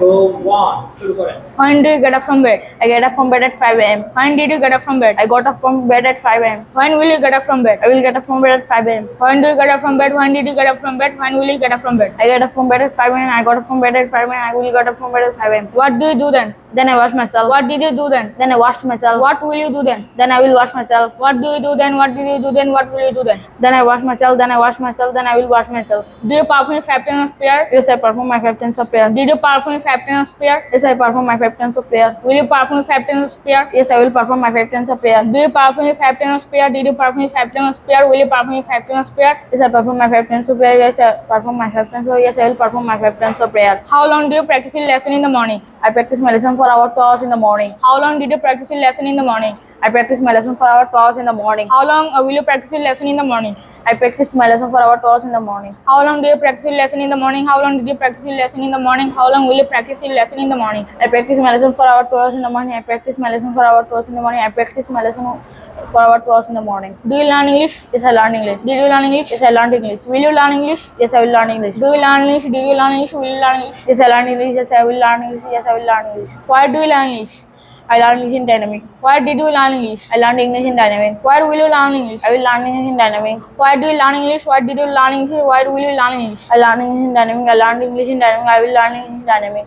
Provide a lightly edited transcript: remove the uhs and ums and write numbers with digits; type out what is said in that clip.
Go on, শুরু করেন। When do you get up from bed? I get up from bed at 5 a.m. When did you get up from bed? I got up from bed at 5 a.m. When will you get up from bed? I will get up from bed at 5 a.m. When do you get up from bed? When did you get up from bed? When will you get up from bed? I get up from bed at 5 a.m. I got up from bed at 5 a.m. I will get up from bed at 5 a.m. What do you do then? Then I wash myself. What did you do then? Then I washed myself. What will you do then? Then I will wash myself. What do you do then? What did you do then? What will you do then? Then I wash myself. Then I wash myself. Then I will wash myself. Do you perform your 5 times of prayer? Yes, I perform my 5 times of prayer. Did you perform your 5 times of prayer? Yes, I perform my 5 times of prayer. Will you perform your 5 times of prayer? Yes, I will perform my 5 times of prayer. Do you perform your 5 times of prayer? Did you perform your 5 times of prayer? Will you perform your 5 times of prayer? Yes, I perform my 5 times of prayer. Yes, I perform my 5 times. So yes, I will perform my 5 times of prayer. How long do you practice your lesson in the morning? I practice my lesson for about 2 hours in the morning. How long did you practice your lesson in the morning? I practice my lesson for about 2 hours in the morning. How long will you practice your lesson in the morning? I practice my lesson for about 2 hours in the morning. How long do you practice your lesson in the morning? How long did you practice your lesson in the morning? How long will you practice your lesson in the morning? I practice my lesson for about 2 hours in the morning. I practice my lesson for about 2 hours in the morning. I practice my lesson for about 2 hours in the morning. Do you learn English? Yes, I learn English. Did you learn English? Yes, I learned English. Will you learn English? Yes, I will learn English. Do you learn English? Did you learn English? Will you learn English? Yes, I learn English. Yes, I will learn English. Yes, I will learn English. Why do you learn English? I learned English in dynamic. Why did you learn English? I learned English in dynamic. Why will you learn English? I will learn English in dynamic. Why do you learn English? Why did you learn English? Why will you learn English? I learned English in dynamic. I learned English in dynamic. I will learn English in dynamic.